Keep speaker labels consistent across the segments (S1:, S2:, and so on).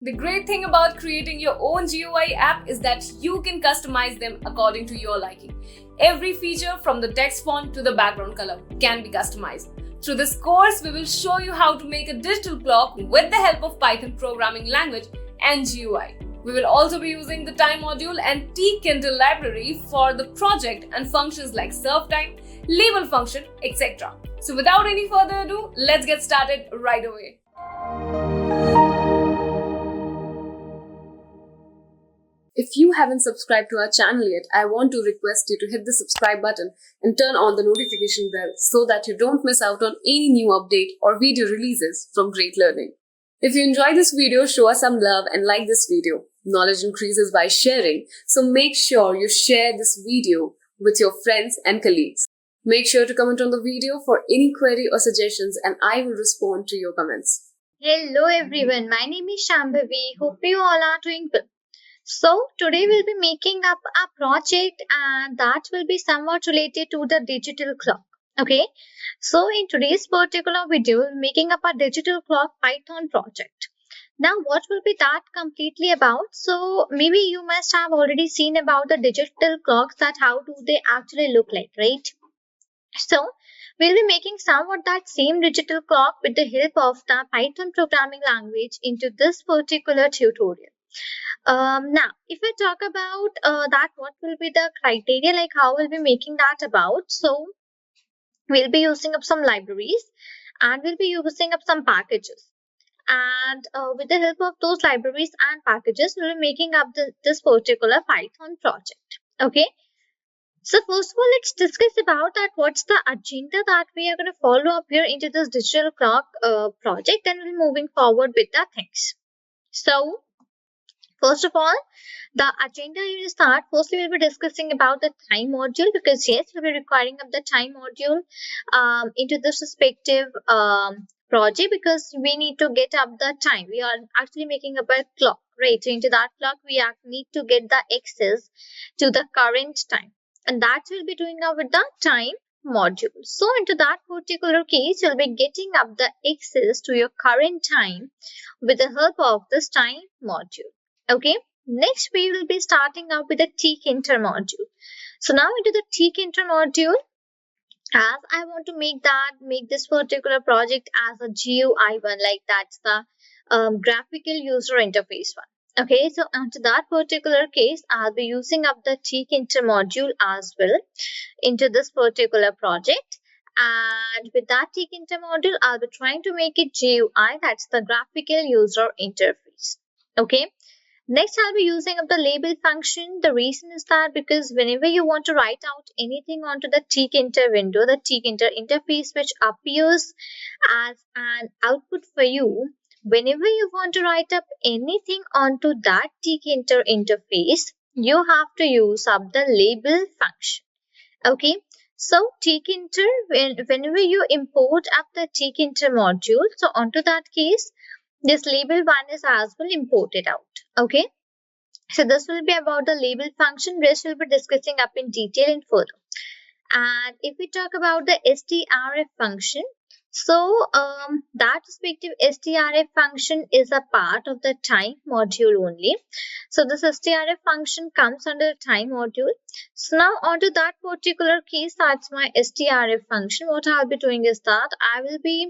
S1: The great thing about creating your own GUI app is that you can customize them according to your liking. Every feature from the text font to the background color can be customized. Through this course, we will show you how to make a digital clock with the help of Python programming language and GUI. We will also be using the time module and Tkinter library for the project and functions like serve time, label function, etc. So without any further ado, let's get started right away. If you haven't subscribed to our channel yet, I want to request you to hit the subscribe button and turn on the notification bell so that you don't miss out on any new update or video releases from Great Learning. If you enjoyed this video, show us some love and like this video. Knowledge increases by sharing, so make sure you share this video with your friends and colleagues. Make sure to comment on the video for any query or suggestions and I will respond to your comments.
S2: Hello everyone, my name is Shambhavi. Hope you all are doing well. So today we'll be making up a project and that will be somewhat related to the digital clock. Okay, so in today's particular video, we're making up a digital clock Python project. Now what will be that completely about? So maybe you must have already seen about the digital clocks, that how do they actually look like, right? So we'll be making somewhat that same digital clock with the help of the Python programming language into this particular tutorial. Now, if we talk about that, what will be the criteria, like how we'll be making that about? So we'll be using up some libraries and we'll be using up some packages. And with the help of those libraries and packages, we'll be making up this particular Python project. Okay. So first of all, let's discuss about that. What's the agenda that we are going to follow up here into this digital clock project, and we'll be moving forward with the things. So first of all, the agenda is that firstly we'll be discussing about the time module, because yes, we'll be requiring of the time module into this respective project, because we need to get up the time. We are actually making up a clock, right? So into that clock, we need to get the access to the current time, and that will be doing up with the time module. So into that particular case, you'll be getting up the access to your current time with the help of this time module. Okay, next we will be starting out with the Tkinter module. So now into the Tkinter module, as I want to make this particular project as a GUI one, like that's the graphical user interface one. Okay, so onto that particular case, I'll be using up the Tkinter module as well into this particular project. And with that Tkinter module, I'll be trying to make it GUI, that's the graphical user interface. Okay. Next, I'll be using up the label function. The reason is that because whenever you want to write out anything onto the Tkinter window, the Tkinter interface which appears as an output for you, whenever you want to write up anything onto that Tkinter interface, you have to use up the label function. Okay, so Tkinter, whenever you import up the Tkinter module, so onto that case, this label one is as well imported out. Okay, so this will be about the label function. Rest we'll be discussing up in detail and further. And if we talk about the strf function, so that respective strf function is a part of the time module only. So this strf function comes under the time module. So now onto that particular case, that's my strf function. What I'll be doing is that I will be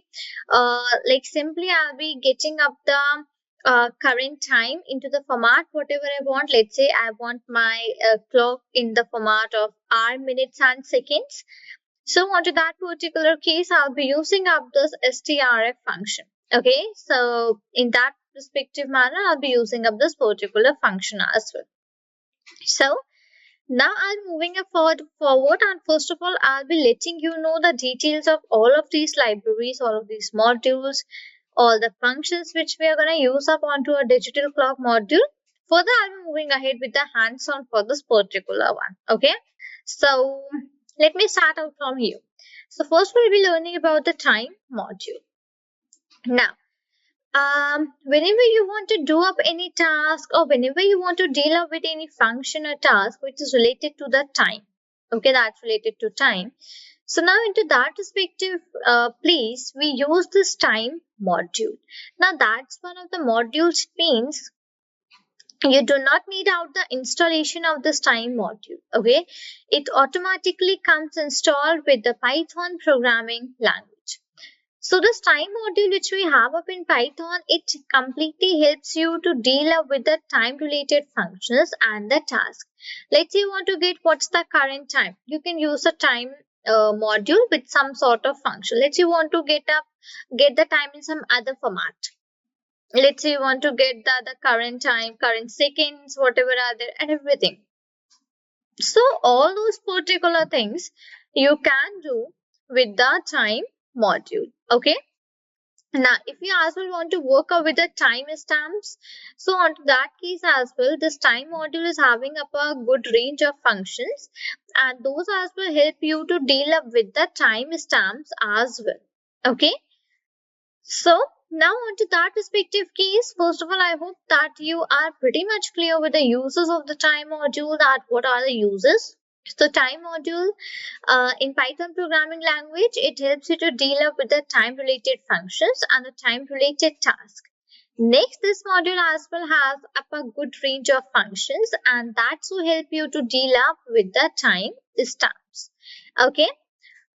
S2: I'll be getting up the current time into the format whatever I want. Let's say I want my clock in the format of hour, minutes and seconds. So onto that particular case, I'll be using up this strf function. Okay, so in that respective manner, I'll be using up this particular function as well. So now I'm moving forward, and first of all, I'll be letting you know the details of all of these libraries, all of these modules, all the functions which we are going to use up onto a digital clock module. Further, I'll be moving ahead with the hands-on for this particular one. Okay, so let me start out from here. So first we'll be learning about the time module. Now, whenever you want to do up any task, or whenever you want to deal up with any function or task which is related to the time, okay, that's related to time. So now into that respective place, we use this time module. Now that's one of the modules means you do not need out the installation of this time module. Okay, it automatically comes installed with the Python programming language. So this time module which we have up in Python, it completely helps you to deal up with the time related functions and the task. Let's say you want to get what's the current time. You can use a time module with some sort of function. Let's say you want to get the time in some other format. Let's say you want to get the current time, current seconds, whatever are there and everything. So all those particular things you can do with the time module. Okay. Now, if you as well want to work out with the time stamps, so on to that case as well, this time module is having up a good range of functions, and those as well help you to deal up with the time stamps as well. Okay. So now on to that respective case. First of all, I hope that you are pretty much clear with the uses of the time module, that what are the uses. So time module in Python programming language, it helps you to deal up with the time related functions and the time related task. Next, this module as well has up a good range of functions, and that's will help you to deal up with the time stamps. Okay.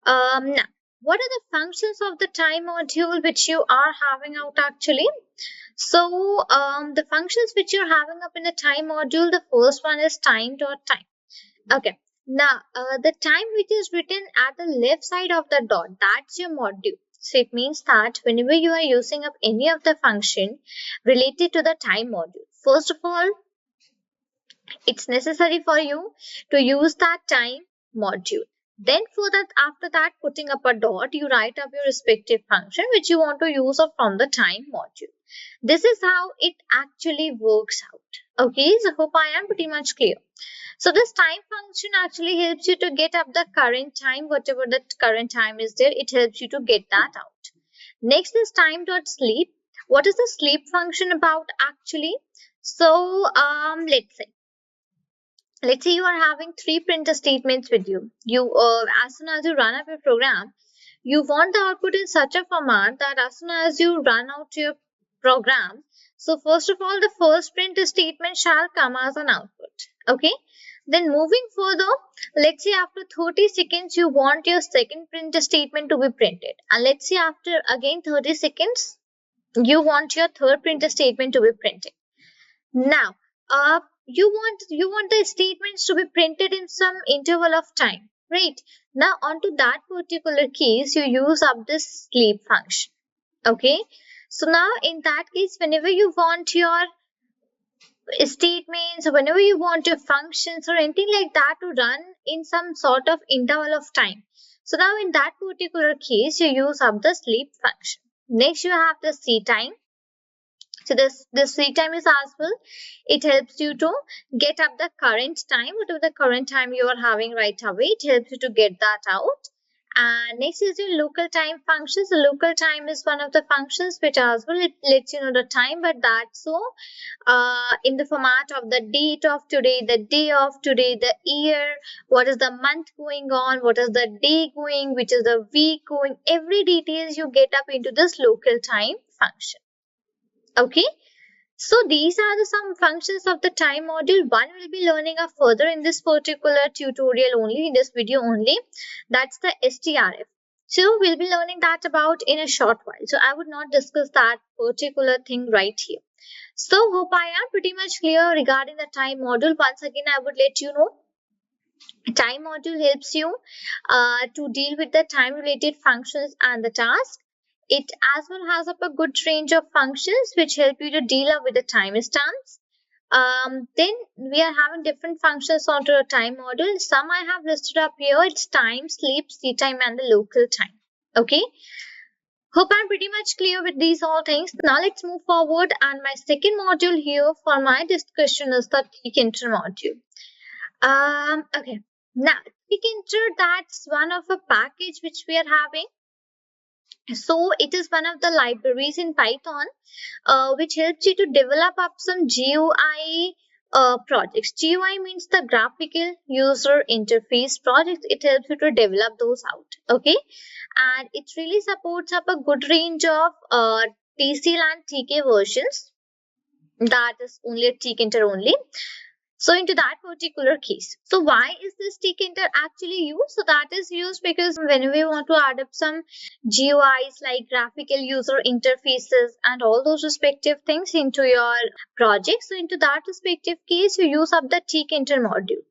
S2: Now, what are the functions of the time module which you are having out actually? So, the functions which you're having up in the time module, the first one is time.time. Okay. Now, the time which is written at the left side of the dot, that's your module. So, it means that whenever you are using up any of the function related to the time module, first of all, it's necessary for you to use that time module. Then for that, after that, putting up a dot, you write up your respective function which you want to use up from the time module. This is how it actually works out. Okay, so hope I am pretty much clear. So this time function actually helps you to get up the current time, whatever the current time is there, it helps you to get that out. Next is time.sleep. What is the sleep function about actually? So let's say you are having three printer statements with you. As soon as you run up your program, you want the output in such a format that as soon as you run out your program, so first of all, the first print statement shall come as an output. Okay. Then moving further, let's say after 30 seconds, you want your second print statement to be printed. And let's say after again 30 seconds, you want your third print statement to be printed. Now, you want the statements to be printed in some interval of time, right? Now, onto that particular case, you use up this sleep function. Okay. So now, in that case, whenever you want your statements, or whenever you want your functions or anything like that to run in some sort of interval of time. So now, in that particular case, you use up the sleep function. Next, you have the C time. So this free time is as well. It helps you to get up the current time, whatever the current time you are having right away. It helps you to get that out. And next is your local time functions. The local time is one of the functions which as well it lets you know the time, but that's so in the format of the date of today, the day of today, the year, what is the month going on, what is the day going, which is the week going. Every details you get up into this local time function. Okay, so these are the some functions of the time module. One will be learning a further in this particular tutorial only, in this video only. That's the strf. So we'll be learning that about in a short while. So I would not discuss that particular thing right here. So hope I am pretty much clear regarding the time module. Once again, I would let you know. Time module helps you to deal with the time related functions and the task. It as well has up a good range of functions which help you to deal up with the time stamps. Then we are having different functions onto a time module. Some I have listed up here. It's time, sleep, C time, and the local time. Okay. Hope I'm pretty much clear with these all things. Now let's move forward. And my second module here for my discussion is the Tkinter module. Okay. Now Tkinter, that's one of a package which we are having. So it is one of the libraries in Python which helps you to develop up some GUI projects. GUI means the graphical user interface projects. It helps you to develop those out. Okay, and it really supports up a good range of TCL and TK versions. That is only a Tkinter only. So into that particular case. So why is this Tkinter actually used? So that is used because when we want to add up some GUIs like graphical user interfaces and all those respective things into your project. So into that respective case, you use up the Tkinter module.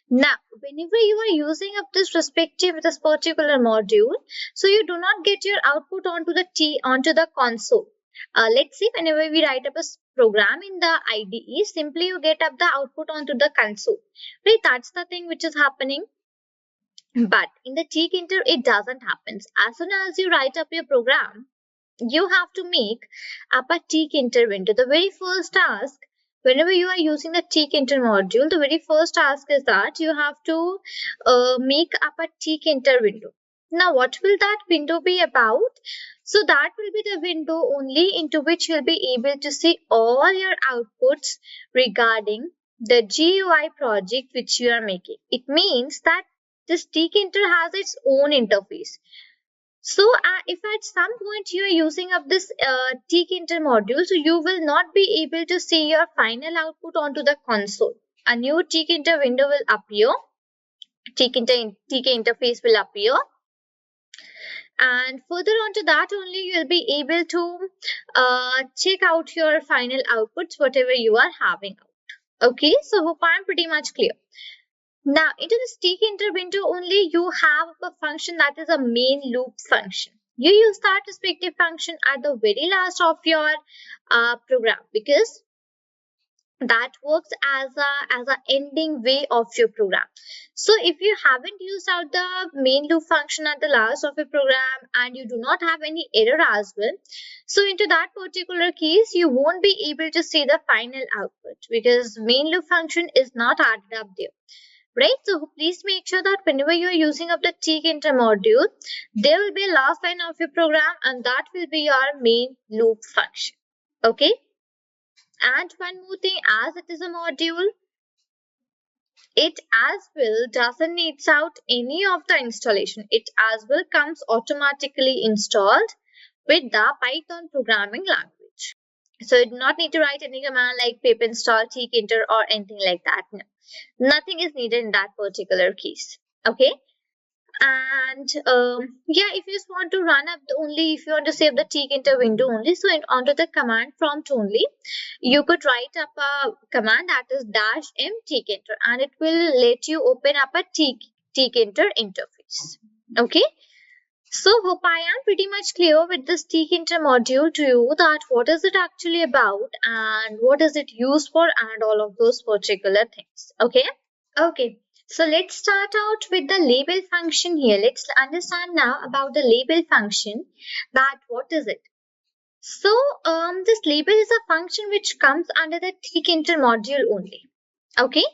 S2: Now, whenever you are using up this particular module, so you do not get your output onto the console. Let's see, whenever we write up a program in the IDE, simply you get up the output onto the console. Right, that's the thing which is happening. But in the Tkinter, it doesn't happen. As soon as you write up your program, you have to make up a Tkinter window. The very first task, whenever you are using the Tkinter module, the very first task is that you have to make up a Tkinter window. Now, what will that window be about? So that will be the window only into which you'll be able to see all your outputs regarding the GUI project which you are making. It means that this Tkinter has its own interface. So if at some point you are using up this Tkinter module, so you will not be able to see your final output onto the console. A new Tkinter window will appear, TK interface will appear, and further on to that only you will be able to check out your final outputs, whatever you are having out. Okay, so hope I am pretty much clear. Now, into the Tkinter window only, you have a function that is a main loop function. You use that respective function at the very last of your program because that works as a ending way of your program. So if you haven't used out the main loop function at the last of your program and you do not have any error as well, so into that particular case you won't be able to see the final output because main loop function is not added up there. Right, so please make sure that whenever you are using up the Tkinter module, there will be a last line of your program and that will be your main loop function. Okay, and one more thing, as it is a module, it as well doesn't need out any of the installation. It as well comes automatically installed with the Python programming language. So you do not need to write any command like pip install Tkinter or anything like that. No. Nothing is needed in that particular case. Okay, and yeah, if you just want to run up if you want to save the Tkinter window only, so onto the command prompt only, you could write up a command that is -m Tkinter and it will let you open up a Tkinter interface. Okay, so hope I am pretty much clear with this Tkinter module to you that what is it actually about and what is it used for and all of those particular things. Okay, so let's start out with the label function here. Let's understand now about the label function, that what is it. So this label is a function which comes under the Tkinter module only. Okay,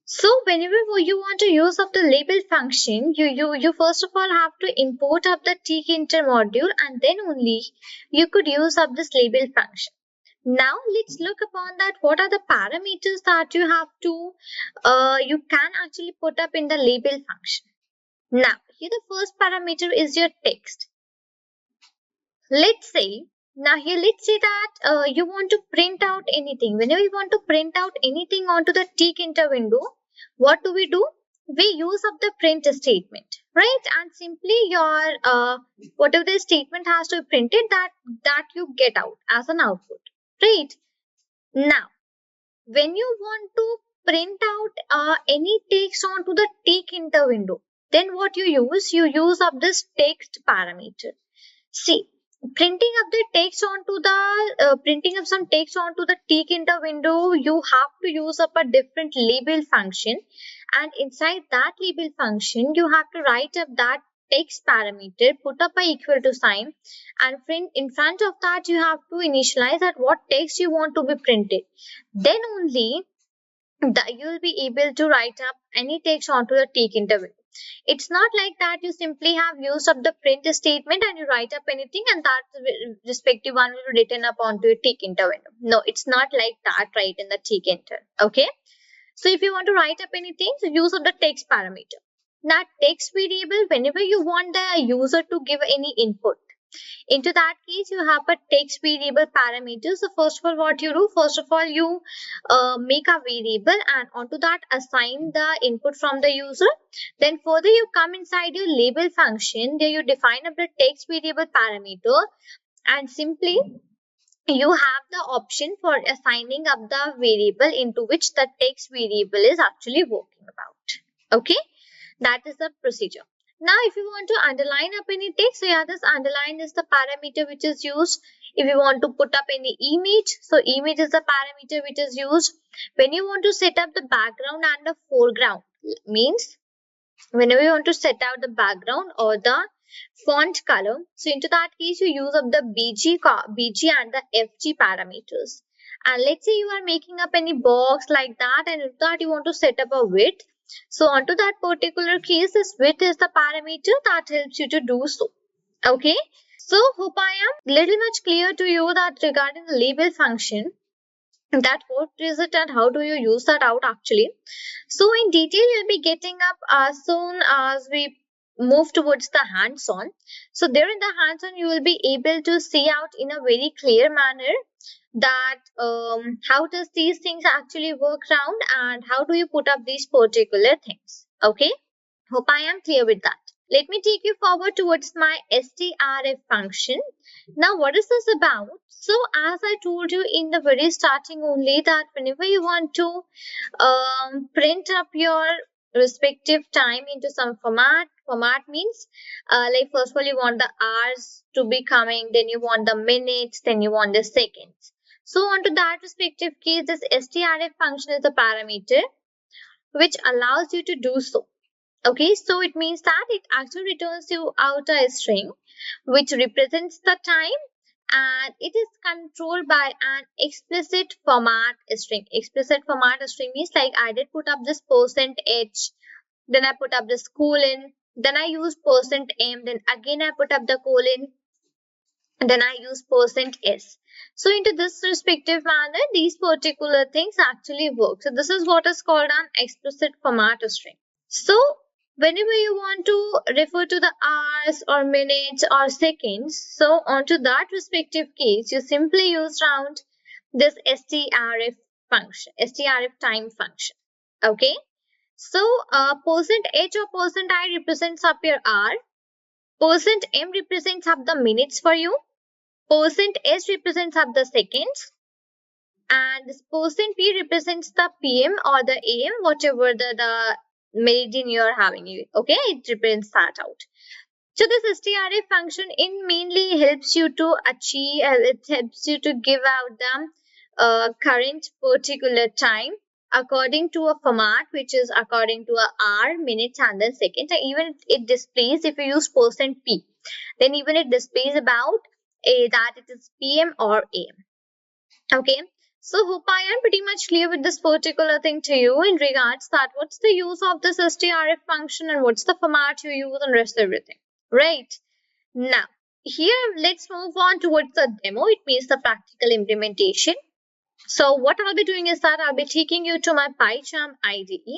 S2: so whenever you want to use up the label function, you first of all have to import up the Tkinter module and then only you could use up this label function. Now let's look upon that what are the parameters that you have to you can actually put up in the label function. Now here the first parameter is your text. Let's say that you want to print out anything. Whenever you want to print out anything onto the Tkinter window, what do? We use up the print statement, right? And simply your whatever the statement has to be printed, that you get out as an output, right? Now, when you want to print out any text onto the Tkinter window, then what you use up this text parameter. See, printing up the text onto the printing up some text onto the Tkinter window, you have to use up a different label function, and inside that label function you have to write up that text parameter, put up a equal to sign, and in front of that you have to initialize at what text you want to be printed. Then only that you will be able to write up any text onto the Tkinter window. It's not like that you simply have used up the print statement and you write up anything and that respective one will be written up onto a Tkinter window. No, it's not like that right in the Tkinter. Okay. So if you want to write up anything, so use of the text parameter. Now text variable, whenever you want the user to give any input, into that case you have a text variable parameter. So first of all, what you do, first of all you make a variable and onto that assign the input from the user. Then further you come inside your label function, there you define up the text variable parameter and simply you have the option for assigning up the variable into which the text variable is actually working about. Okay, that is the procedure. Now if you want to underline up any text, so yeah, this underline is the parameter which is used. If you want to put up any image, so image is the parameter which is used. When you want to set up the background and the foreground, means whenever you want to set out the background or the font color, so into that case you use up the BG and the FG parameters. And let's say you are making up any box like that and if that you want to set up a width, so onto that particular case this width is the parameter that helps you to do so. Okay, so hope I am little much clear to you that regarding the label function, that what is it and how do you use that out actually. So in detail you'll be getting up as soon as we move towards the hands-on. So there in the hands-on you will be able to see out in a very clear manner that how does these things actually work around and how do you put up these particular things. Okay, hope I am clear with that. Let me take you forward towards my strf function. Now what is this about? So as I told you in the very starting only that whenever you want to print up your respective time into some format means like first of all you want the hours to be coming, then you want the minutes, then you want the seconds. So onto that respective case this strf function is the parameter which allows you to do so. Okay, so it means that it actually returns you out a string which represents the time and it is controlled by an explicit format string. Explicit format string means like I did put up this %h, then I put up this colon, then I use %m, then again I put up the colon, and then I use %s. So into this respective manner, these particular things actually work. So this is what is called an explicit format string. So whenever you want to refer to the hours or minutes or seconds, so onto that respective case, you simply use round this strf function, strf time function. Okay, so %h or %i represents up your hour, %m represents up the minutes for you, %s represents up the seconds, and this %p represents the pm or the am, whatever the meridian you are having. Okay, it represents that out. So this strf function in mainly helps you to achieve, it helps you to give out the current particular time according to a format which is according to a hour, minutes and then seconds. And even it displays, if you use %p, then even it displays about that it is pm or am. Okay, so hope I am pretty much clear with this particular thing to you in regards that what's the use of this strf function and what's the format you use and rest everything. Right, now here let's move on towards the demo. It means the practical implementation. So what I'll be doing is that I'll be taking you to my PyCharm IDE,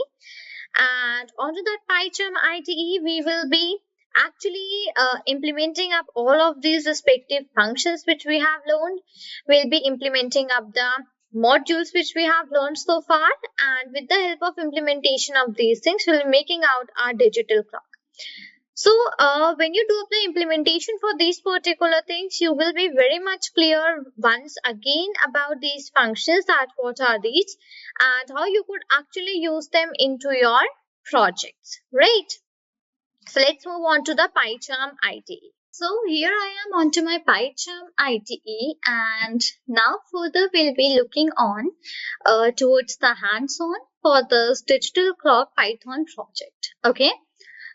S2: and onto that PyCharm IDE we will be actually implementing up all of these respective functions which we have learned. We'll be implementing up the modules which we have learned so far, and with the help of implementation of these things we'll be making out our digital clock. So when you do the implementation for these particular things, you will be very much clear once again about these functions, that what are these and how you could actually use them into your projects, right? So let's move on to the PyCharm IDE. So here I am onto my PyCharm IDE, and now further we'll be looking on towards the hands-on for this digital clock Python project. Okay.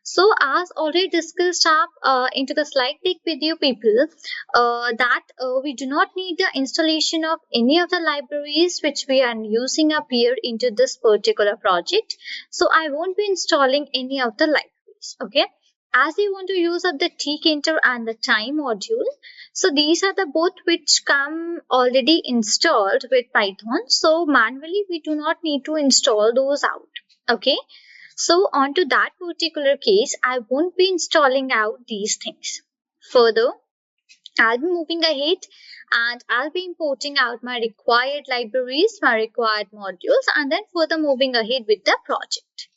S2: So as already discussed up into the slide deck with you people, that we do not need the installation of any of the libraries which we are using up here into this particular project. So I won't be installing any of the libraries. libraries. Okay, as we want to use up the Tkinter and the time module, so these are the both which come already installed with Python. So manually we do not need to install those out. Okay, so onto that particular case, I won't be installing out these things. Further, I'll be moving ahead and I'll be importing out my required libraries, my required modules, and then further moving ahead with the project.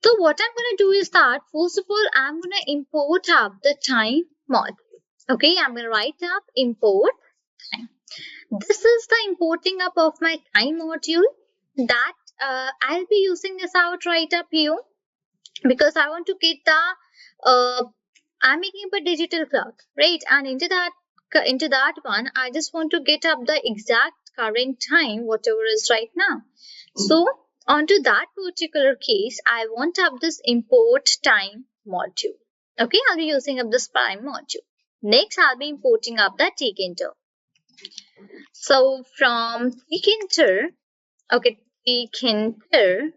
S2: So what I'm going to do is that first of all, I'm going to import up the time module. Okay, I'm going to write up import time. This is the importing up of my time module that I'll be using this out right up here because I want to get the I'm making up a digital clock, right? And into that one, I just want to get up the exact current time, whatever is right now. So onto that particular case, I want up this import time module. Okay, I'll be using up this time module. Next, I'll be importing up the Tkinter. So from Tkinter, okay, Tkinter,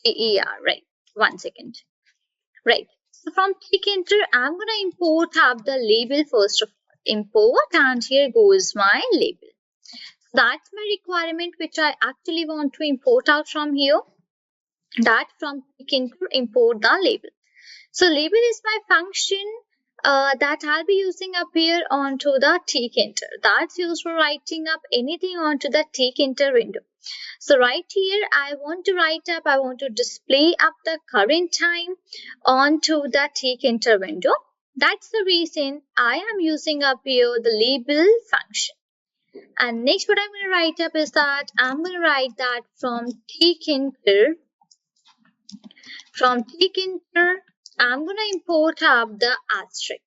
S2: T-E-R, right? 1 second. Right. So from Tkinter, I'm going to import up the label first of all. Import, and here goes my label. That's my requirement which I actually want to import out from here. That from Tkinter, import the label. So label is my function that I'll be using up here onto the Tkinter. That's used for writing up anything onto the Tkinter window. So right here, I want to display up the current time onto the Tkinter window. That's the reason I am using up here the label function. And next what I'm going to write up is that I'm going to write that from Tkinter, I'm going to import up the asterisk.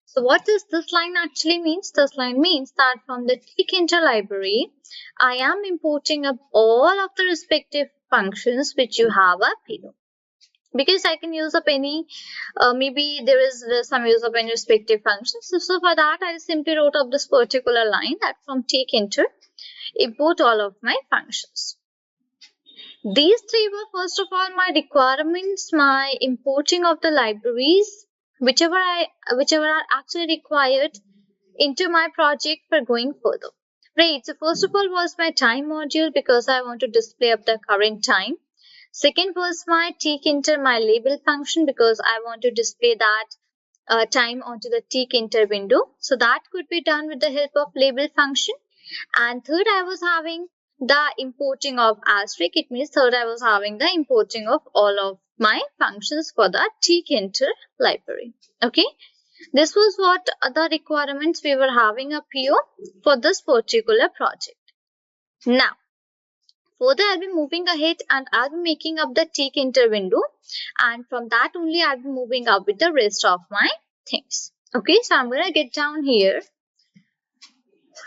S2: So what does this line actually means? This line means that from the Tkinter library, I am importing up all of the respective functions which you have up here. Because I can use up any, maybe there is some use of any respective functions. So for that, I simply wrote up this particular line that from Tkinter, import all of my functions. These three were first of all my requirements, my importing of the libraries, whichever are actually required into my project for going further. Right, so first of all was my time module because I want to display up the current time. Second was my Tkinter, my label function, because I want to display that time onto the Tkinter window. So that could be done with the help of label function. And third, I was having the importing of asterisk. It means third, I was having the importing of all of my functions for the Tkinter library. Okay, this was what the requirements we were having up here for this particular project. Now, further, I'll be moving ahead and I'll be making up the Tkinter window, and from that only I'll be moving up with the rest of my things. Okay, so I'm going to get down here.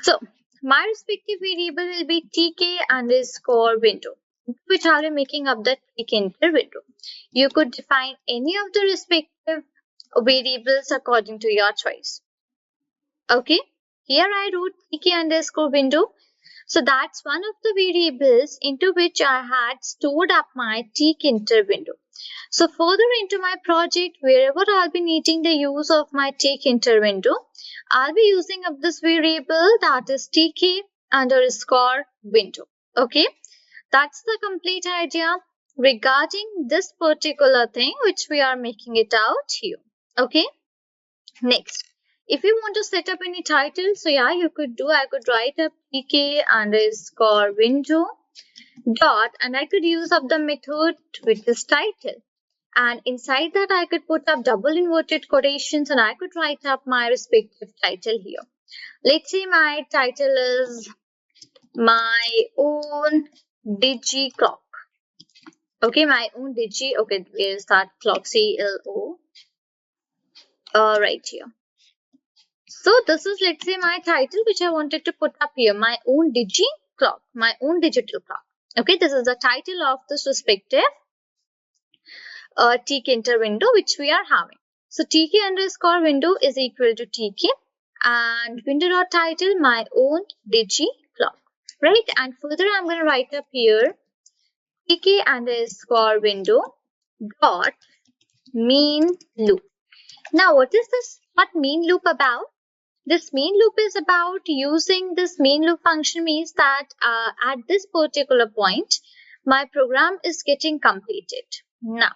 S2: So my respective variable will be tk underscore window, which I'll be making up the Tkinter window. You could define any of the respective variables according to your choice. Okay, here I wrote tk underscore window. So that's one of the variables into which I had stored up my Tkinter window. So further into my project, wherever I'll be needing the use of my Tkinter window, I'll be using up this variable that is tk underscore window. Okay, that's the complete idea regarding this particular thing which we are making it out here. Okay, next. If you want to set up any title, so yeah, you could do. I could write up tk underscore window dot, and I could use up the method which is title. And inside that, I could put up double inverted quotations, and I could write up my respective title here. Let's say my title is my own digi clock. Okay, my own digi. Okay, where is that clock? CLO. Right here. So this is, let's say, my title which I wanted to put up here, my own digi clock, my own digital clock. Okay, this is the title of this respective Tkinter window which we are having. So tk underscore window is equal to tk and window dot title my own digi clock, right? And further I'm going to write up here tk underscore window dot main loop. Now, what is this? What main loop about? This main loop is about using this main loop function means that at this particular point, my program is getting completed. Now,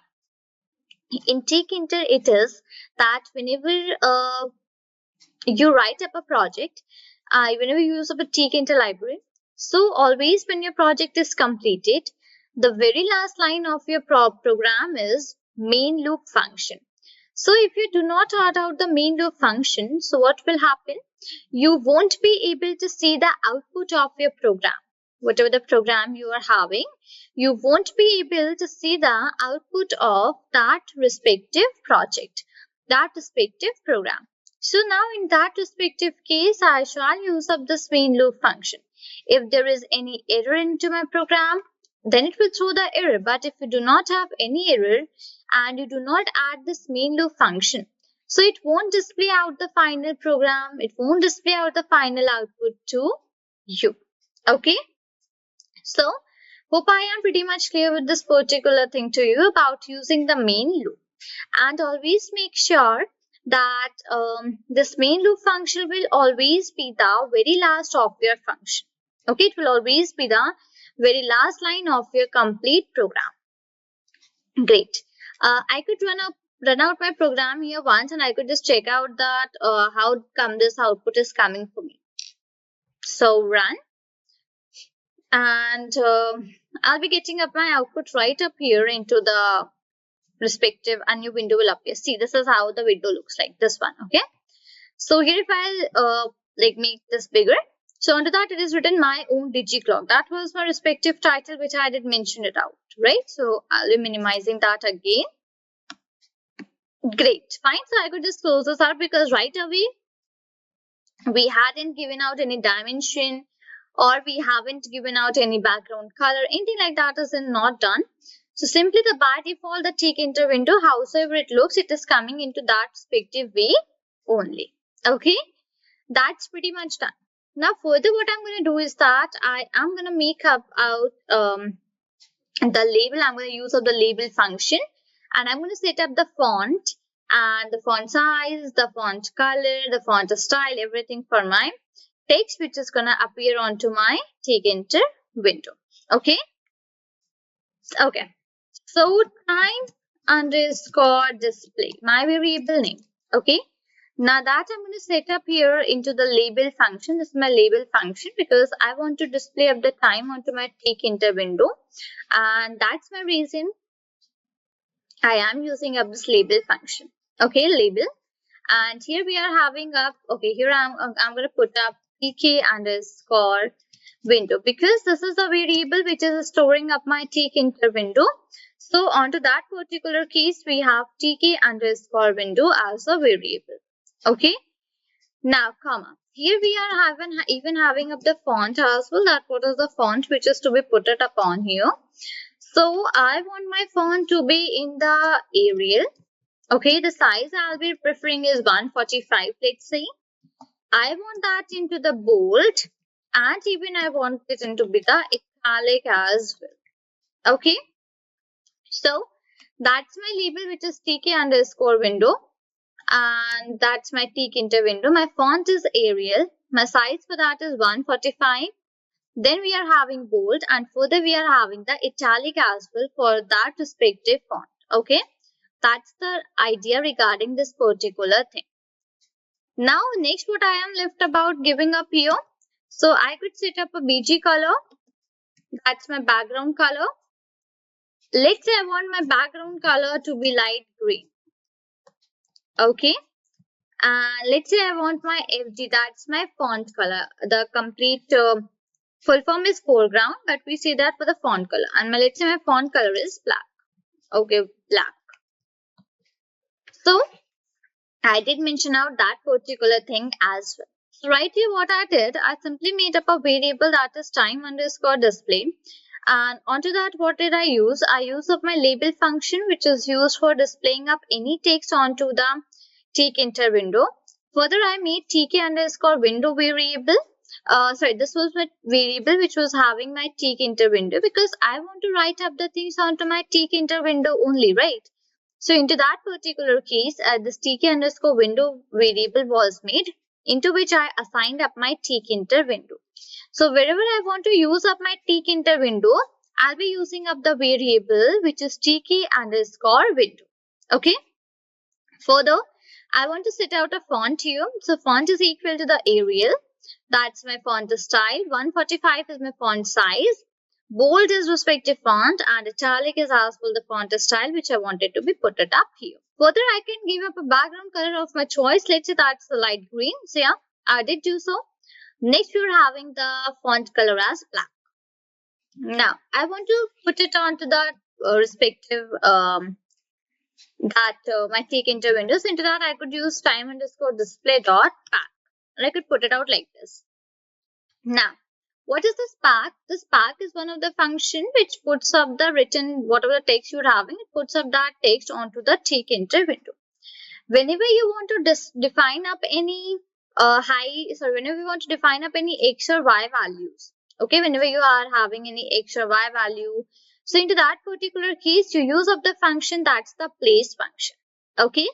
S2: in Tkinter, it is that whenever you write up a project, whenever you use up a Tkinter library, so always when your project is completed, the very last line of your program is main loop function. So if you do not add out the main loop function, so what will happen? You won't be able to see the output of your program. Whatever the program you are having, you won't be able to see the output of that respective project, that respective program. So now in that respective case, I shall use up this main loop function. If there is any error into my program, then it will throw the error. But if you do not have any error and you do not add this main loop function, so it won't display out the final program, it won't display out the final output to you. Okay, so hope I am pretty much clear with this particular thing to you about using the main loop. And always make sure that this main loop function will always be the very last of your function. Okay, it will always be the very last line of your complete program. Great. I could run out my program here once and I could just check out that how come this output is coming for me. So run, and I'll be getting up my output right up here into the respective, a new window will appear. See, this is how the window looks like, this one. Okay, so here if I'll like make this bigger, so under that it is written my own digiclock. That was my respective title which I did mention it out, right? So I'll be minimizing that again. Great, fine. So I could just close this out because right away we hadn't given out any dimension or we haven't given out any background color, anything like that is not done. So simply the by default, the Tkinter window, howsoever it looks, it is coming into that respective way only. Okay, that's pretty much done. Now further what I'm going to do is that I am going to make up out the label. I'm going to use up the label function and I'm going to set up the font and the font size, the font color, the font style, everything for my text which is going to appear onto my Tkinter window. Okay, okay. So time underscore display, my variable name. Okay, now that I'm going to set up here into the label function. This is my label function because I want to display up the time onto my Tkinter window, and that's my reason I am using up this label function. Okay, label, and here we are having up. Okay, here I'm going to put up tk underscore window because this is the variable which is storing up my Tkinter window. So onto that particular case, we have tk underscore window as a variable. Okay. Now, comma. Here we are even having up the font as well. That what is the font which is to be put it upon here. So I want my font to be in the Arial. Okay. The size I'll be preferring is 145. Let's say I want that into the bold, and even I want it into be the italic as well. Okay. So that's my label which is tk underscore window, and that's my Tkinter window. My font is Arial. My size for that is 145. Then we are having bold, and further we are having the italic as well for that respective font. Okay, that's the idea regarding this particular thing. Now next what I am left about giving up here. So I could set up a BG color. That's my background color. Let's say I want my background color to be light green. Okay, let's say I want my FG, that's my font color. The complete full form is foreground, but we say that for the font color. And let's say my font color is black. Okay, black. So I did mention out that particular thing as well. So right here what I did, I simply made up a variable that is time underscore display. And onto that, what did I use? I used up my label function, which is used for displaying up any text onto the Tkinter window. Further, I made tk underscore window variable. This was my variable which was having my Tkinter window because I want to write up the things onto my Tkinter window only, right? So into that particular case, this tk underscore window variable was made, into which I assigned up my tkinter window. So wherever I want to use up my tkinter window, I'll be using up the variable which is tk underscore window. Okay. Further, I want to set out a font here. So font is equal to the Arial. That's my font style. 145 is my font size. Bold is respective font and italic is as well the font style which I wanted to be put it up here. Further, I can give up a background color of my choice. Let's say that's the light green. So yeah, I did do so. Next, we're having the font color as black. Now, I want to put it onto the respective my Tkinter windows. Into that, I could use time underscore display dot pack, and I could put it out like this. Now, what is this pack? This pack is one of the function which puts up the written, whatever the text you're having, it puts up that text onto the Tkinter window. Whenever you want to define up any whenever you want to define up any x or y values, okay, whenever you are having any x or y value, so into that particular case, you use up the function that's the place function, okay.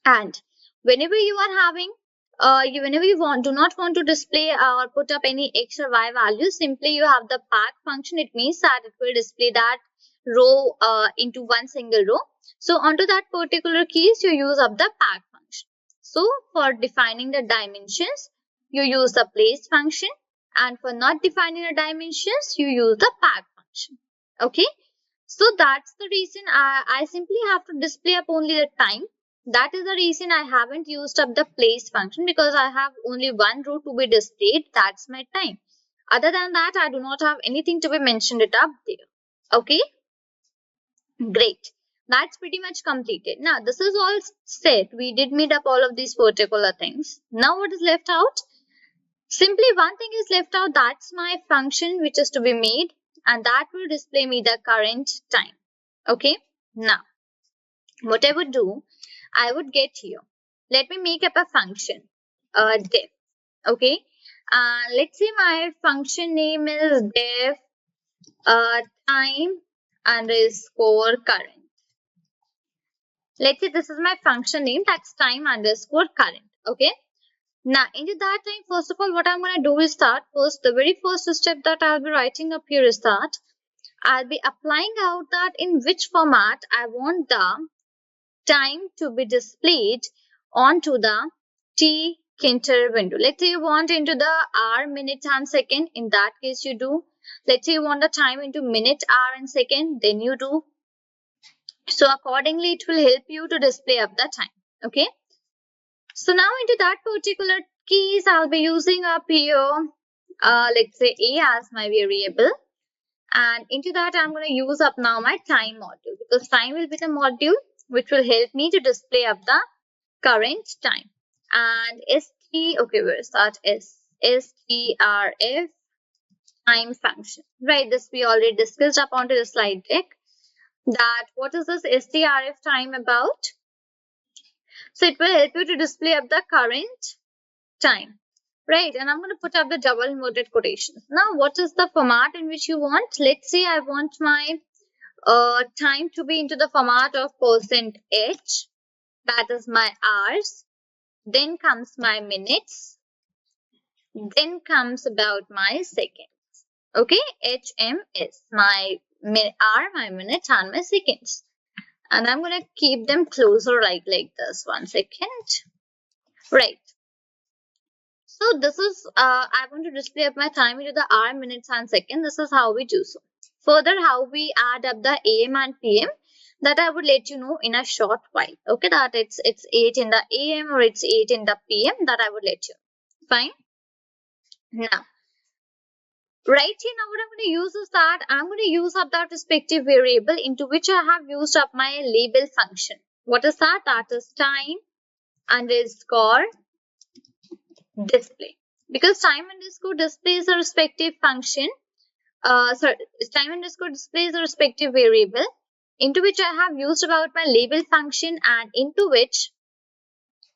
S2: And whenever you are having whenever you do not want to display or put up any x or y values, simply you have the pack function. It means that it will display that row into one single row. So onto that particular case, you use up the pack function. So for defining the dimensions, you use the place function, and for not defining the dimensions, you use the pack function. Okay. So that's the reason I simply have to display up only the time. That is the reason I haven't used up the place function, because I have only one row to be displayed. That's my time. Other than that, I do not have anything to be mentioned it up there. Okay. Great. That's pretty much completed. Now, this is all set. We did meet up all of these particular things. Now, what is left out? Simply one thing is left out. That's my function which is to be made, and that will display me the current time. Okay. Now, what I would do, I would get here. Let me make up a function, def. Okay. Let's say my function name is def time underscore current. Let's say this is my function name, that's time underscore current. Okay. Now, into that time, first of all, what I'm going to do is that first, the very first step that I'll be writing up here is that I'll be applying out that in which format I want the time to be displayed onto the Tkinter window. Let's say you want into the hour, minute and second. In that case, you do. Let's say you want the time into minute, hour and second. Then you do. So accordingly, it will help you to display up the time. Okay. So now into that particular case, I'll be using up here, let's say A as my variable. And into that, I'm going to use up now my time module, because time will be the module which will help me to display up the current time. And okay, where is that? Strf time function. Right, this we already discussed up onto the slide deck. That what is this strf time about? So it will help you to display up the current time. Right, and I'm going to put up the double inverted quotations. Now, what is the format in which you want? Let's say I want my time to be into the format of %h. That is my hours. Then comes my minutes. Then comes about my seconds. Okay, HM is my hour, my minutes, and my seconds. And I'm going to keep them closer like this. 1 second. Right. So this is, I want to display up my time into the hour, minutes and second. This is how we do so. Further, how we add up the AM and PM, that I would let you know in a short while. Okay, that it's 8 in the AM or it's 8 in the PM, that I would let you know. Fine. Now, right here, now what I'm going to use is that I'm going to use up that respective variable into which I have used up my label function. What is that? That is time underscore display, because time underscore display is a respective function. Time underscore display is a respective variable into which I have used about my label function, and into which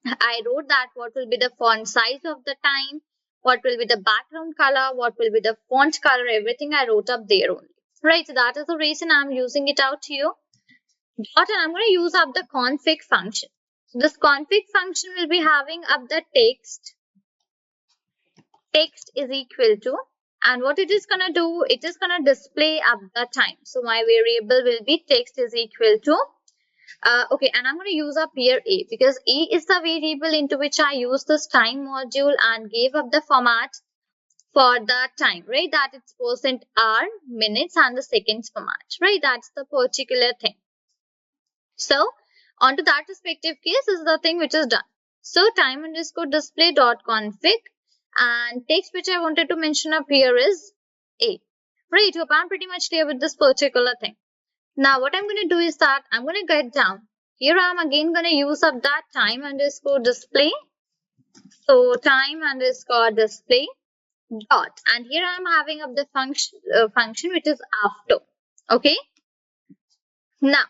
S2: I wrote that what will be the font size of the time, what will be the background color, what will be the font color, everything I wrote up there only. Right, so that is the reason I'm using it out here. dot, and I'm going to use up the config function. So this config function will be having up the text is equal to, and what it is going to do, it is going to display up the time. So my variable will be text is equal to, okay, and I'm going to use up here a, because a is the variable into which I use this time module and gave up the format for the time, right? That it's percent hour, minutes, and the seconds format, right? That's the particular thing. So onto that respective case is the thing which is done. So time underscore display dot config, and text which I wanted to mention up here is a. Right, hope I'm pretty much clear with this particular thing. Now what I'm going to do is that I'm going to get down. Here I'm again going to use up that time underscore display. So time underscore display dot, and here I'm having up the function which is after. Okay. Now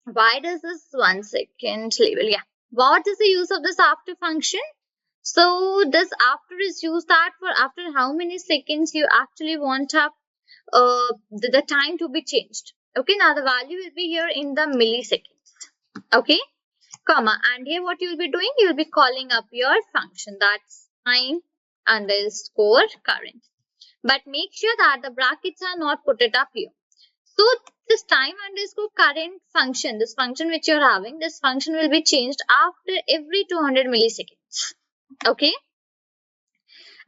S2: why does this 1 second label? Yeah. What is the use of this after function? So this after is used that for after how many seconds you actually want up the time to be changed. Okay, now the value will be here in the milliseconds. Okay, comma, and here what you will be doing, you will be calling up your function, that's time underscore current. But make sure that the brackets are not put it up here. So this time underscore current function, this function which you're having, this function will be changed after every 200 milliseconds. Okay.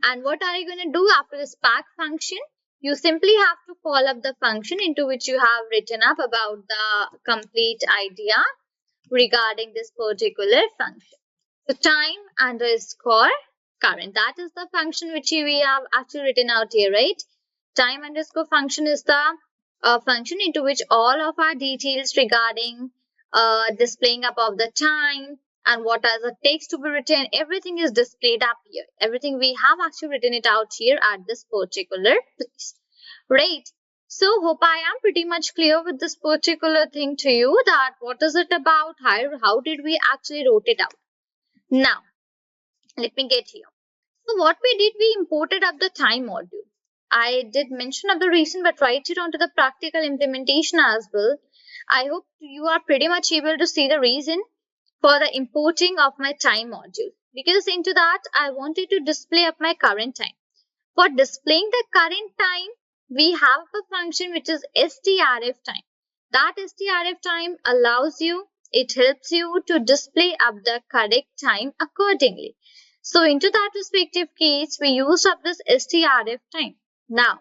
S2: And what are you going to do after this pack function? You simply have to call up the function into which you have written up about the complete idea regarding this particular function. So time underscore current, that is the function which we have actually written out here, right? Time underscore function is the function into which all of our details regarding displaying up of the time and what are the text to be written, everything is displayed up here. Everything we have actually written it out here at this particular place, right? So hope I am pretty much clear with this particular thing to you, that what is it about, how did we actually wrote it out. Now let me get here. So what we did, we imported up the time module. I did mention of the reason, but right here onto the practical implementation as well. I hope you are pretty much able to see the reason for the importing of my time module, because into that I wanted to display up my current time. For displaying the current time, we have a function which is strf time. That strf time allows you, it helps you to display up the correct time accordingly. So into that respective case, we used up this strf time. Now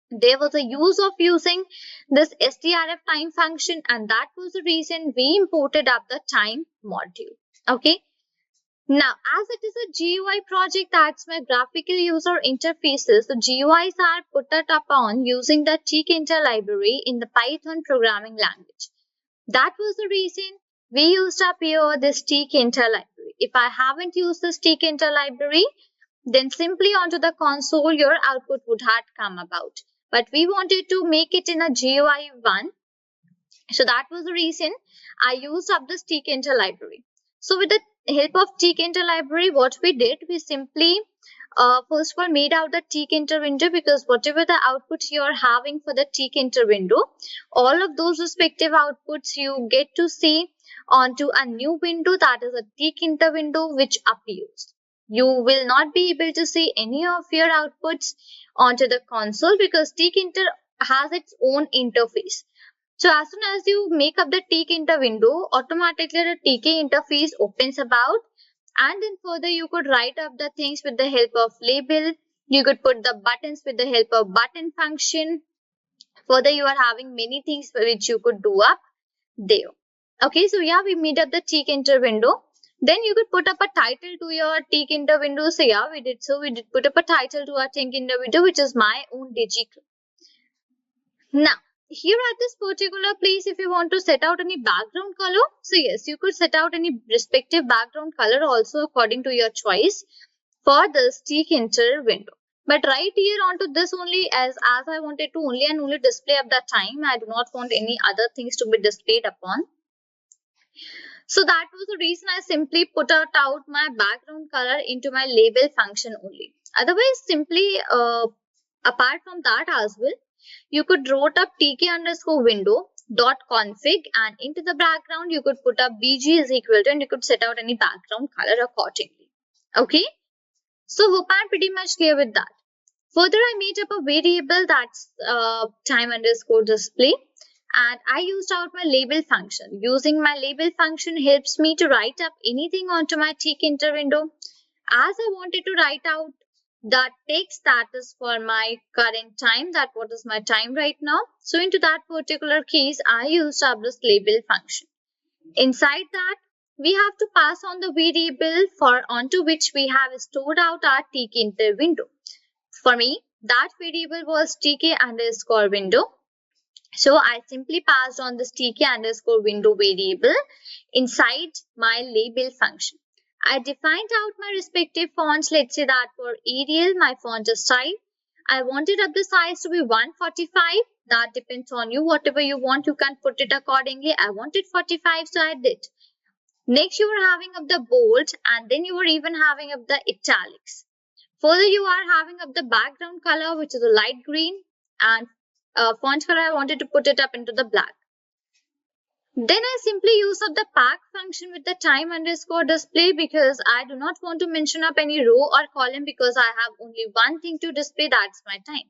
S2: there was a use of using this strf time function, and that was the reason we imported up the time module. Okay. Now, as it is a GUI project, that's my graphical user interfaces, the GUIs are put upon using the Tkinter library in the Python programming language. That was the reason we used up here this Tkinter library. If I haven't used this Tkinter library, then simply onto the console your output would have come about. But we wanted to make it in a GUI one. So that was the reason I used up this Tkinter library. So with the help of Tkinter library, what we did, we simply first of all made out the Tkinter window, because whatever the outputs you are having for the Tkinter window, all of those respective outputs you get to see onto a new window, that is a Tkinter window which appears. You will not be able to see any of your outputs onto the console because Tkinter has its own interface. So as soon as you make up the Tkinter window, automatically the TK interface opens about, and then further you could write up the things with the help of label. You could put the buttons with the help of button function. Further you are having many things which you could do up there. Okay, so yeah, we made up the Tkinter window. Then you could put up a title to your Tkinter window. So yeah, we did. So we did put up a title to our Tkinter window, which is my own DigiClub. Now, here at this particular place, if you want to set out any background color, so yes, you could set out any respective background color also according to your choice for this Tkinter window. But right here onto this only, as I wanted to only and only display up the time, I do not want any other things to be displayed upon. So that was the reason I simply put out my background color into my label function only. Otherwise, simply apart from that as well, you could wrote up tk underscore window dot config, and into the background you could put up bg is equal to, and you could set out any background color accordingly. Okay, so hope I'm pretty much clear with that. Further, I made up a variable that's time underscore display, and I used out my label function. Using my label function helps me to write up anything onto my Tkinter window. As I wanted to write out the text that is for my current time, that what is my time right now. So into that particular case, I used up this label function. Inside that, we have to pass on the variable for onto which we have stored out our Tkinter window. For me, that variable was tk underscore window. So I simply passed on this tk underscore window variable inside my label function. I defined out my respective fonts. Let's say that for Arial, my font is style. I wanted up the size to be 145. That depends on you. Whatever you want, you can put it accordingly. I wanted 45, so I did. Next, you were having up the bold, and then you were even having up the italics. Further, you are having up the background color, which is a light green, and font color, I wanted to put it up into the black. Then I simply use up the pack function with the time underscore display, because I do not want to mention up any row or column, because I have only one thing to display, that's my time.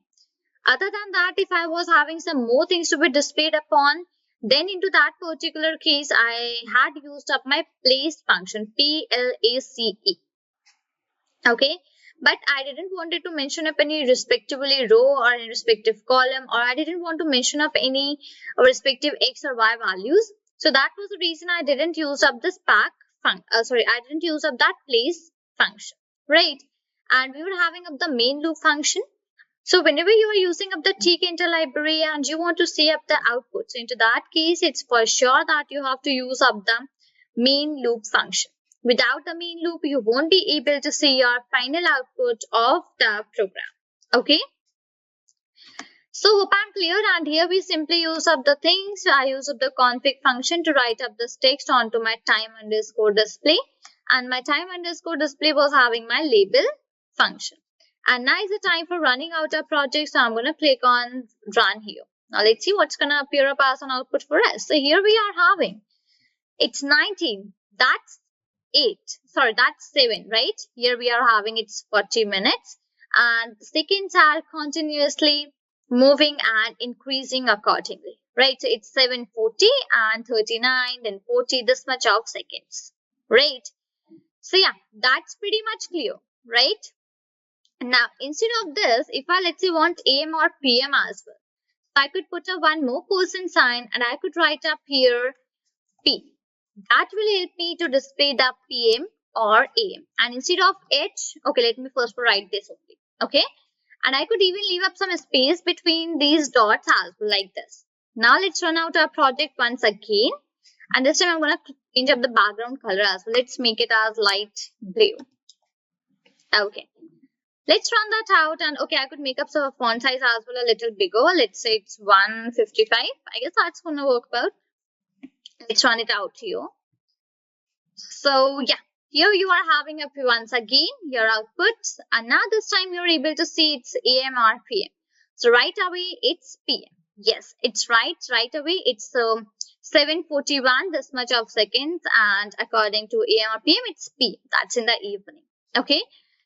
S2: Other than that, if I was having some more things to be displayed upon, then into that particular case, I had used up my place function, P-L-A-C-E. Okay, but I didn't wanted to mention up any respectively row or any respective column, or I didn't want to mention up any respective x or y values. So that was the reason I didn't use up this I didn't use up that place function, right? And we were having up the main loop function. So whenever you are using up the Tkinter library and you want to see up the output, so into that case, it's for sure that you have to use up the main loop function. Without the main loop, you won't be able to see your final output of the program. Okay. So hope I'm clear, and here we simply use up the things. I use up the config function to write up this text onto my time underscore display, and my time underscore display was having my label function. And now is the time for running out our project, so I'm going to click on run here. Now let's see what's going to appear up as an output for us. So here we are having, it's 19, that's 7, right? Here we are having it's 40 minutes, and the seconds are continuously moving and increasing accordingly, right? So it's 7:40 and 39, then 40, this much of seconds, right? So yeah, that's pretty much clear, right? Now, instead of this, if I let's say want AM or PM as well, I could put a one more % sign, and I could write up here P. That will help me to display the PM or AM. And instead of H, okay, let me first write this only, okay? And I could even leave up some space between these dots as well, like this. Now let's run out our project once again. And this time I'm going to change up the background color as well. Let's make it as light blue. Okay. Let's run that out, and okay, I could make up some font size as well a little bigger. Let's say it's 155. I guess that's going to work about. Let's run it out here. So yeah, here you are having up once again your outputs, and now this time you're able to see it's AM or PM. So right away it's PM. Yes, it's right away it's 7:41, this much of seconds, and according to AM or PM it's PM. That's in the evening. Okay,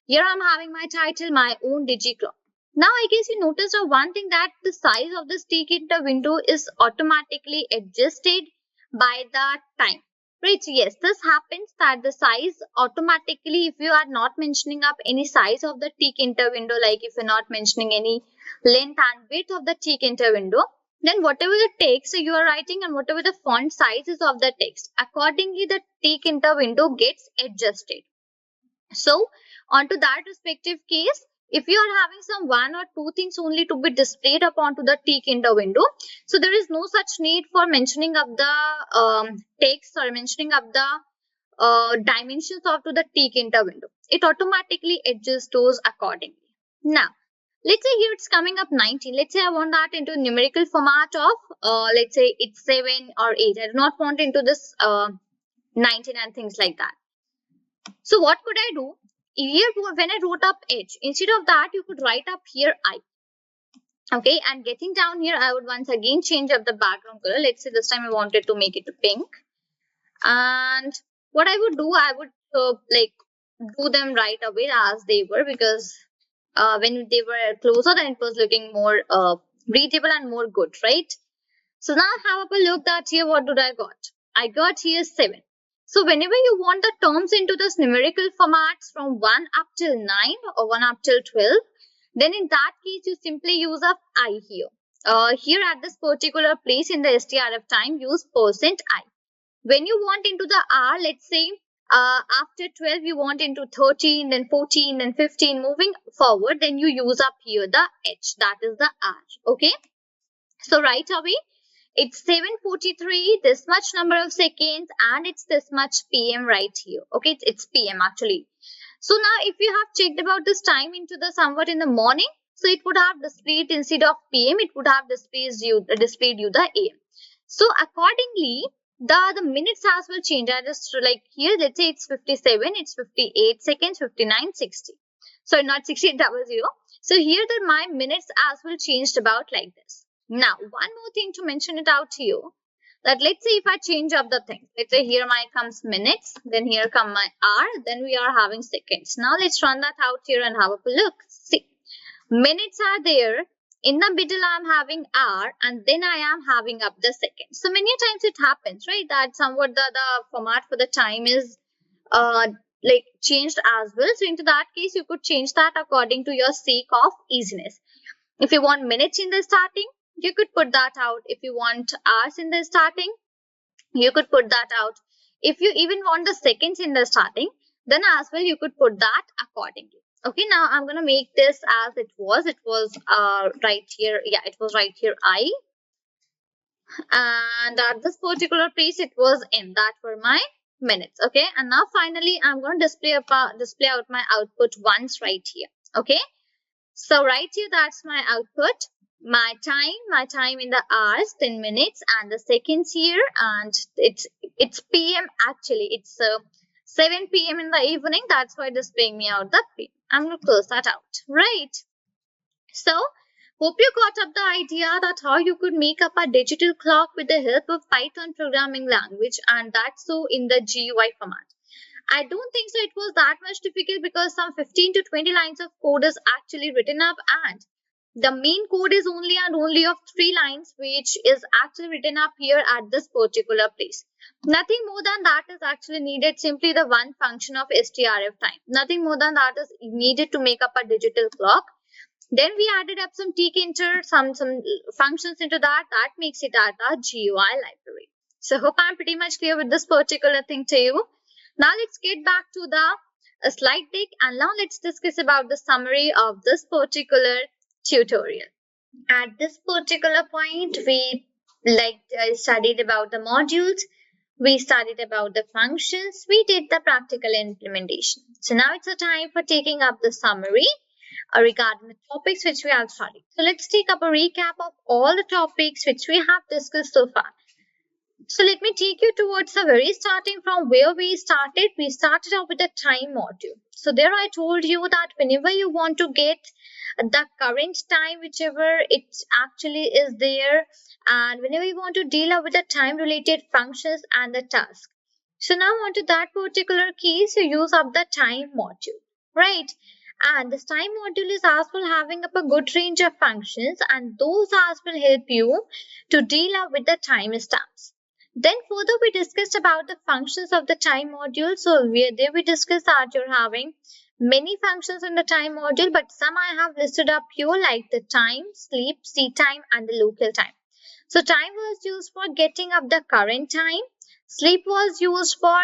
S2: here I'm having my title, my own digiclock. Now I guess you noticed one thing, that the size of this Tkinter window is automatically adjusted by the time. Right, so yes, this happens that the size automatically, if you are not mentioning up any size of the Tkinter window, like if you're not mentioning any length and width of the Tkinter window, then whatever the text you are writing and whatever the font size is of the text, accordingly the Tkinter window gets adjusted. So onto that respective case, if you are having some one or two things only to be displayed upon to the Tkinter window, so there is no such need for mentioning up the text or mentioning up the dimensions of to the Tkinter window. It automatically adjusts those accordingly. Now, let's say here it's coming up 19. Let's say I want that into numerical format of, let's say it's 7 or 8. I do not want into this 19 and things like that. So what could I do? Here when I wrote up H, instead of that you could write up here I. Okay, and getting down here, I would once again change up the background color. Let's say this time I wanted to make it pink. And what I would do, I would like do them right away as they were, because when they were closer, then it was looking more breathable and more good, right? So now have a look that here what did I got? I got here 7. So whenever you want the terms into this numerical formats from 1 up till 9 or 1 up till 12, then in that case you simply use a I here. Here at this particular place in the STRF time, use %I. When you want into the R, let's say after 12 you want into 13, then 14, then 15, moving forward, then you use up here the H, that is the R. Okay, so right away it's 7:43, this much number of seconds, and it's this much PM right here. Okay, it's PM actually. So now if you have checked about this time into the somewhat in the morning, so it would have displayed, instead of PM, it would have displayed you the AM. So accordingly, the minutes as well change. I just like here, let's say it's 57, it's 58 seconds, 59, 60. So not 6000. So here the my minutes as well changed about like this. Now, one more thing to mention it out to you, that let's say if I change up the thing, let's say here my comes minutes, then here come my hour, then we are having seconds. Now let's run that out here and have a look. See, minutes are there, in the middle I'm having hour, and then I am having up the seconds. So many times it happens, right, that somewhat the format for the time is like changed as well. So into that case you could change that according to your sake of easiness. If you want minutes in the starting, you could put that out. If you want hours in the starting, you could put that out. If you even want the seconds in the starting, then as well you could put that accordingly. Okay, now I'm going to make this as it was. It was right here. Yeah, it was right here I. And at this particular place, it was M. That were my minutes. Okay, and now finally, I'm going to display out my output once right here. Okay. So right here, that's my output. My time in the hours, 10 minutes, and the seconds here, and it's PM actually. It's 7 PM in the evening. That's why displaying me out the PM. I'm gonna close that out. Right. So hope you got up the idea that how you could make up a digital clock with the help of Python programming language, and that's so in the GUI format. I don't think so it was that much difficult, because some 15 to 20 lines of code is actually written up, and the main code is only and only of 3 lines, which is actually written up here at this particular place. Nothing more than that is actually needed, simply the one function of STRF time. Nothing more than that is needed to make up a digital clock. Then we added up some Tkinter, some functions into that makes it at our GUI library. So hope I'm pretty much clear with this particular thing to you. Now let's get back to the slide deck, and now let's discuss about the summary of this particular tutorial. At this particular point, we studied about the modules, we studied about the functions, we did the practical implementation. So now it's a time for taking up the summary regarding the topics which we have studied. So let's take up a recap of all the topics which we have discussed so far. So let me take you towards the very starting from where we started. We started off with the time module. So there I told you that whenever you want to get the current time, whichever it actually is there, and whenever you want to deal with the time related functions and the task. So now on to that particular case, you use up the time module, right? And this time module is as well having up a good range of functions, and those as will help you to deal with the time stamps. Then further we discussed about the functions of the time module. So there we discussed that you're having many functions in the time module, but some I have listed up here, like the time, sleep, seat time, and the local time. So time was used for getting up the current time. Sleep was used for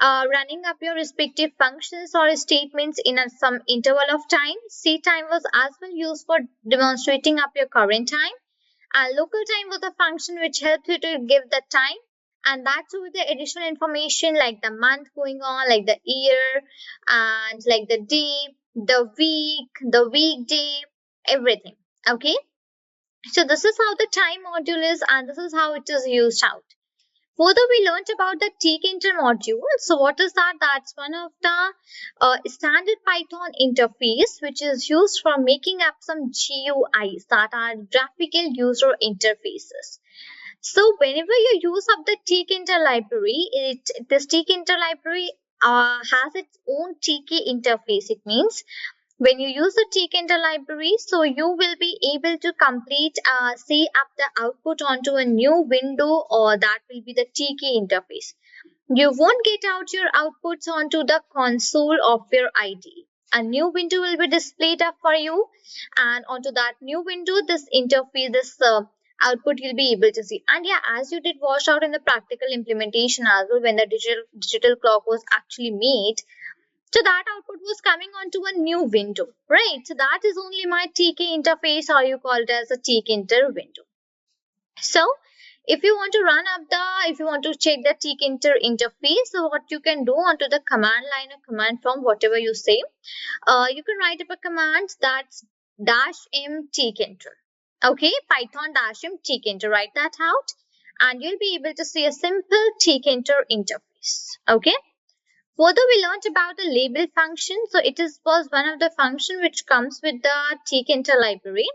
S2: running up your respective functions or statements in some interval of time. Seat time was as well used for demonstrating up your current time. Local time was a function which helps you to give the time, and that's with the additional information like the month going on, like the year, and like the day, the week, the weekday, everything. Okay, so this is how the time module is, and this is how it is used out. Further, we learned about the Tkinter module. So what is that? That's one of the standard Python interface which is used for making up some GUIs, that are graphical user interfaces. So whenever you use up the Tkinter library, this Tkinter library has its own TK interface. It means when you use the Tkinter library, so you will be able to complete, say up the output onto a new window, or that will be the TK interface. You won't get out your outputs onto the console of your IDE. A new window will be displayed up for you, and onto that new window, this interface, this output you'll be able to see. And yeah, as you did wash out in the practical implementation as well, when the digital clock was actually made, so that output was coming onto a new window, right? So that is only my TK interface, or you call it as a Tkinter window. So if you want to if you want to check the Tkinter interface, so what you can do onto the command line or command prompt, whatever you say, you can write up a command that's -m Tkinter. Okay, Python -m Tkinter, write that out, and you'll be able to see a simple Tkinter interface. Okay. Further, we learned about the label function. So it was one of the function which comes with the Tkinter library.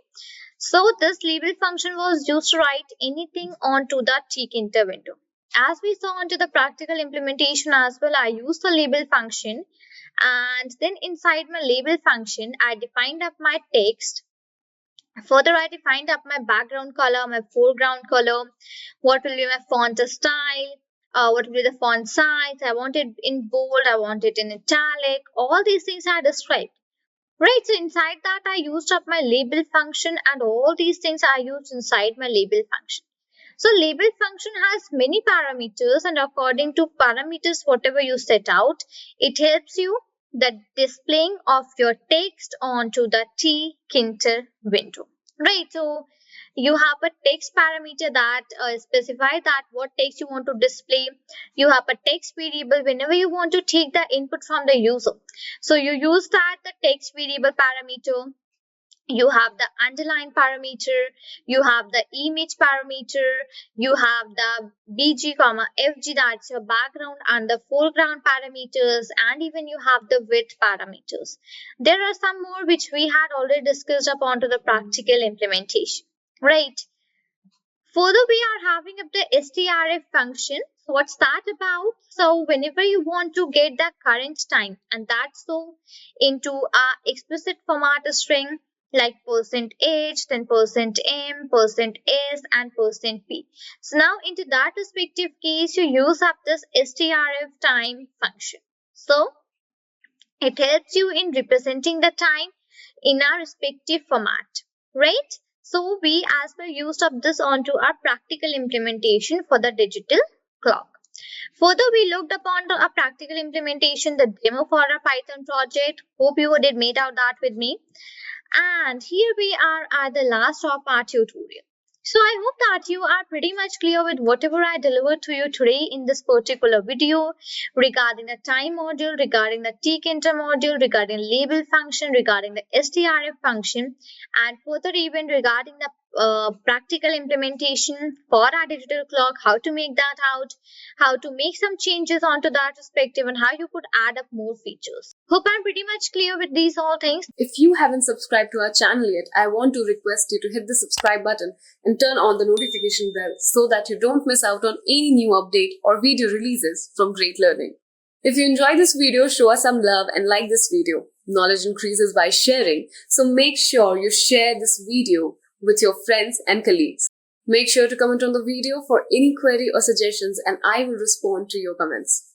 S2: So this label function was used to write anything onto the Tkinter window. As we saw onto the practical implementation as well, I used the label function, and then inside my label function, I defined up my text. Further, I defined up my background color, my foreground color, what will be my font style, what will be the font size. I want it in bold, I want it in italic. All these things are described. Right, so inside that I used up my label function, and all these things are used inside my label function. So label function has many parameters, and according to parameters, whatever you set out, it helps you the displaying of your text onto the Tkinter window. Right, so you have a text parameter that specify that what text you want to display. You have a text variable whenever you want to take the input from the user. So you use that the text variable parameter. You have the underline parameter, you have the image parameter, you have the bg comma fg, that's your background and the foreground parameters, and even you have the width parameters. There are some more which we had already discussed upon to the practical implementation, right? Further, we are having up the strf function. So what's that about? So whenever you want to get the current time, and that's so into a explicit format string like %h, then %m, %s, and %p. So now into that respective case, you use up this strf time function. So it helps you in representing the time in our respective format, right? So we as well used up this onto our practical implementation for the digital clock. Further, we looked upon a practical implementation, the demo for our Python project. Hope you did made out that with me. And here we are at the last of our tutorial. So I hope that you are pretty much clear with whatever I delivered to you today in this particular video regarding the time module, regarding the Tkinter module, regarding label function, regarding the strf function, and further even regarding the practical implementation for our digital clock, how to make that out, how to make some changes onto that perspective, and how you could add up more features. Hope I'm pretty much clear with these all things.
S1: If you haven't subscribed to our channel yet, I want to request you to hit the subscribe button and turn on the notification bell so that you don't miss out on any new update or video releases from Great Learning. If you enjoyed this video, show us some love and like this video. Knowledge increases by sharing, so make sure you share this video with your friends and colleagues. Make sure to comment on the video for any query or suggestions, and I will respond to your comments.